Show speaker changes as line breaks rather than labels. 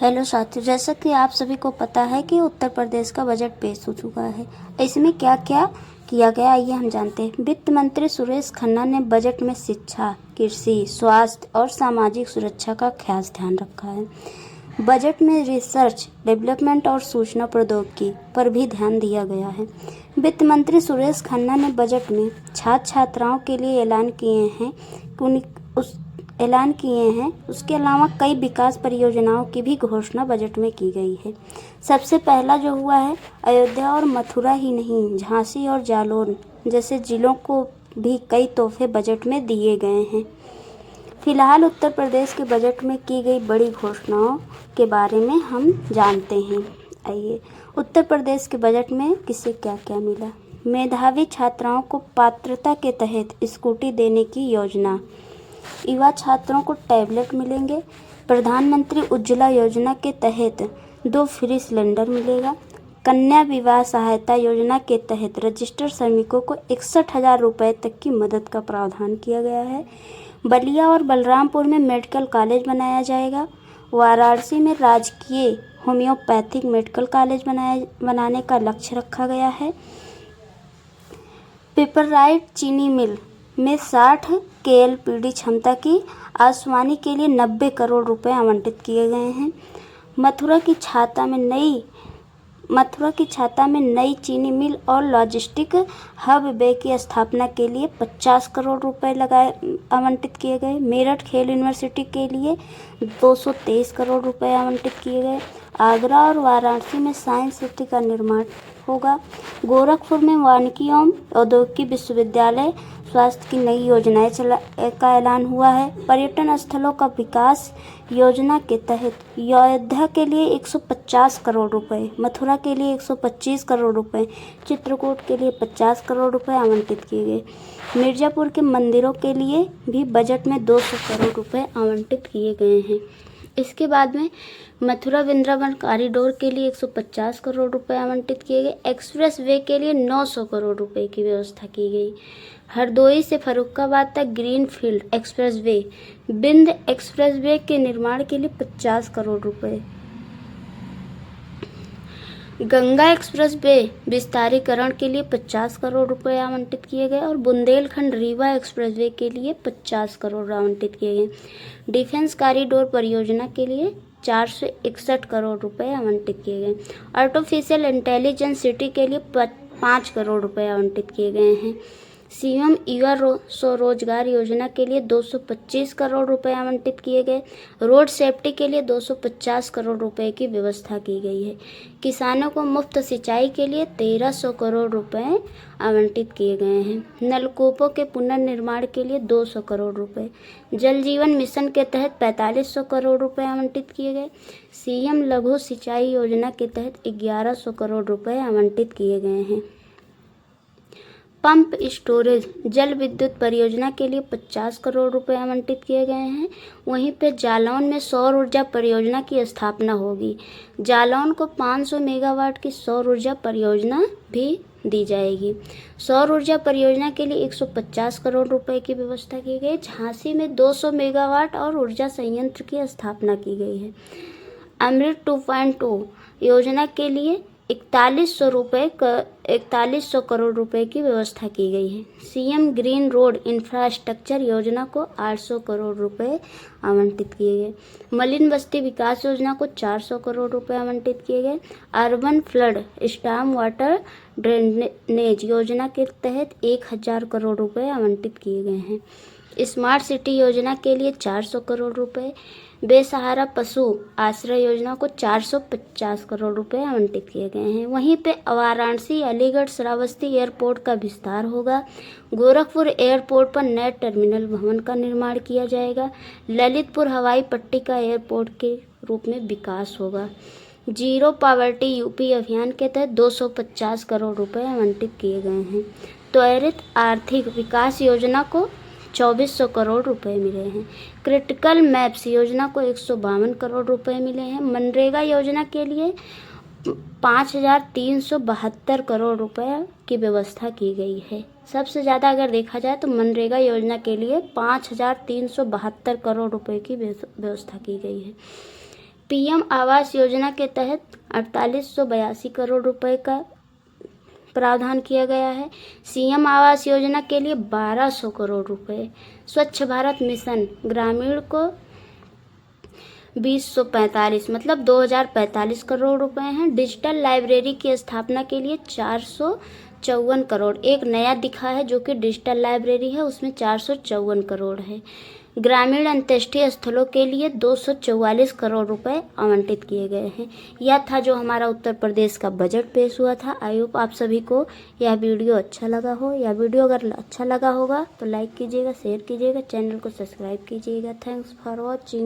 Hello साथियों, जैसा कि आप सभी को पता है कि उत्तर प्रदेश का बजट पेश हो चुका है। इसमें क्या क्या किया गया आइए हम जानते हैं। वित्त मंत्री सुरेश खन्ना ने बजट में शिक्षा, कृषि, स्वास्थ्य और सामाजिक सुरक्षा का खास ध्यान रखा है। बजट में रिसर्च, डेवलपमेंट और सूचना प्रौद्योगिकी पर भी ध्यान दिया गया है। वित्त मंत्री सुरेश खन्ना ने बजट में छात्र छात्राओं के लिए ऐलान किए हैं। उसके अलावा कई विकास परियोजनाओं की भी घोषणा बजट में की गई है। सबसे पहला जो हुआ है, अयोध्या और मथुरा ही नहीं, झांसी और जालौन जैसे जिलों को भी कई तोहफे बजट में दिए गए हैं। फिलहाल उत्तर प्रदेश के बजट में की गई बड़ी घोषणाओं के बारे में हम जानते हैं। आइए, उत्तर प्रदेश के बजट में किसे क्या क्या मिला। मेधावी छात्राओं को पात्रता के तहत स्कूटी देने की योजना, युवा छात्रों को टैबलेट मिलेंगे। प्रधानमंत्री उज्ज्वला योजना के तहत 2 फ्री सिलेंडर मिलेगा। कन्या विवाह सहायता योजना के तहत रजिस्टर्ड श्रमिकों को 61,000 रुपये तक की मदद का प्रावधान किया गया है। बलिया और बलरामपुर में मेडिकल कॉलेज बनाया जाएगा। वाराणसी में राजकीय होम्योपैथिक मेडिकल कॉलेज बनाने का लक्ष्य रखा गया है। पिपराइट चीनी मिल में 60 KLPD क्षमता की आसमानी के लिए 90 करोड़ रुपए आवंटित किए गए हैं। मथुरा की छाता में नई चीनी मिल और लॉजिस्टिक हब बे की स्थापना के लिए 50 करोड़ रुपए आवंटित किए गए। मेरठ खेल यूनिवर्सिटी के लिए 223 करोड़ रुपए आवंटित किए गए। आगरा और वाराणसी में साइंस सिटी का निर्माण होगा। गोरखपुर में वानिकी एवं औद्योगिक विश्वविद्यालय स्वास्थ्य की नई योजनाएं का ऐलान हुआ है। पर्यटन स्थलों का विकास योजना के तहत अयोध्या के लिए 150 करोड़ रुपए, मथुरा के लिए 125 करोड़ रुपए, चित्रकूट के लिए 50 करोड़ रुपए आवंटित किए गए। मिर्जापुर के मंदिरों के लिए भी बजट में 200 करोड़ रुपए आवंटित किए गए हैं। इसके बाद में मथुरा वृंदावन कॉरिडोर के लिए 150 करोड़ रुपए आवंटित किए गए। एक्सप्रेस वे के लिए 900 करोड़ रुपए की व्यवस्था की गई। हरदोई से फर्रुखाबाद तक ग्रीन फील्ड एक्सप्रेस वे, बिंद एक्सप्रेस वे के निर्माण के लिए 50 करोड़ रुपए, गंगा एक्सप्रेस वे विस्तारीकरण के लिए 50 करोड़ रुपए आवंटित किए गए और बुंदेलखंड रीवा एक्सप्रेस वे के लिए 50 करोड़ आवंटित किए गए। डिफेंस कॉरिडोर परियोजना के लिए 461 करोड़ रुपए आवंटित किए गए। आर्टिफिशियल इंटेलिजेंस सिटी के लिए 5 करोड़ रुपए आवंटित किए गए हैं। सीएम युवा स्वरोजगार योजना के लिए 225 करोड़ रुपए आवंटित किए गए। रोड सेफ्टी के लिए 250 करोड़ रुपए की व्यवस्था की गई है। किसानों को मुफ्त सिंचाई के लिए 1300 करोड़ रुपए आवंटित किए गए हैं। नलकूपों के पुनर्निर्माण के लिए 200 करोड़ रुपए, जल जीवन मिशन के तहत 4500 करोड़ रुपए आवंटित किए गए। सीएम लघु सिंचाई योजना के तहत 1100 करोड़ रुपए आवंटित किए गए हैं। पंप स्टोरेज जल विद्युत परियोजना के लिए 50 करोड़ रुपए आवंटित किए गए हैं। वहीं पे जालौन में सौर ऊर्जा परियोजना की स्थापना होगी। जालौन को 500 मेगावाट की सौर ऊर्जा परियोजना भी दी जाएगी। सौर ऊर्जा परियोजना के लिए 150 करोड़ रुपए की व्यवस्था की गई। झांसी में 200 मेगावाट और ऊर्जा संयंत्र की स्थापना की गई है। अमृत 2.0 योजना के लिए 4100 करोड़ रुपए की व्यवस्था की गई है। सीएम ग्रीन रोड इंफ्रास्ट्रक्चर योजना को 800 करोड़ रुपए आवंटित किए गए। मलिन बस्ती विकास योजना को 400 करोड़ रुपए आवंटित किए गए। Urban flood storm water drainage योजना के तहत 1000 करोड़ रुपए आवंटित किए गए हैं। स्मार्ट सिटी योजना के लिए 400 करोड़ रुपए, बेसहारा पशु आश्रय योजना को 450 करोड़ रुपए आवंटित किए गए हैं। वहीं पे वाराणसी अलीगढ़ श्रावस्ती एयरपोर्ट का विस्तार होगा। गोरखपुर एयरपोर्ट पर नए टर्मिनल भवन का निर्माण किया जाएगा। ललितपुर हवाई पट्टी का एयरपोर्ट के रूप में विकास होगा। जीरो पॉवर्टी यूपी अभियान के तहत 250 करोड़ रुपए आवंटित किए गए हैं। त्वरित आर्थिक विकास योजना को 2400 करोड़ रुपए मिले हैं। क्रिटिकल मैप्स योजना को 152 करोड़ रुपए मिले हैं। मनरेगा योजना के लिए 5372 करोड़ रुपए की व्यवस्था की गई है। सबसे ज़्यादा अगर देखा जाए तो मनरेगा योजना के लिए 5372 करोड़ रुपए की व्यवस्था की गई है। पीएम आवास योजना के तहत 4882 करोड़ रुपए का प्रावधान किया गया है। सीएम आवास योजना के लिए 1200 करोड़ रुपए। स्वच्छ भारत मिशन ग्रामीण को 2045 मतलब 2045 करोड़ रुपए हैं। डिजिटल लाइब्रेरी की स्थापना के लिए 454 करोड़। एक नया दिखा है जो कि डिजिटल लाइब्रेरी है, उसमें 454 करोड़ है। ग्रामीण अंत्येष्टि स्थलों के लिए 244 करोड़ रुपए आवंटित किए गए हैं। यह था जो हमारा उत्तर प्रदेश का बजट पेश हुआ था। आई होप आप सभी को यह वीडियो अच्छा लगा हो। यह वीडियो अगर अच्छा लगा होगा तो लाइक कीजिएगा, शेयर कीजिएगा, चैनल को सब्सक्राइब कीजिएगा। Thanks for watching.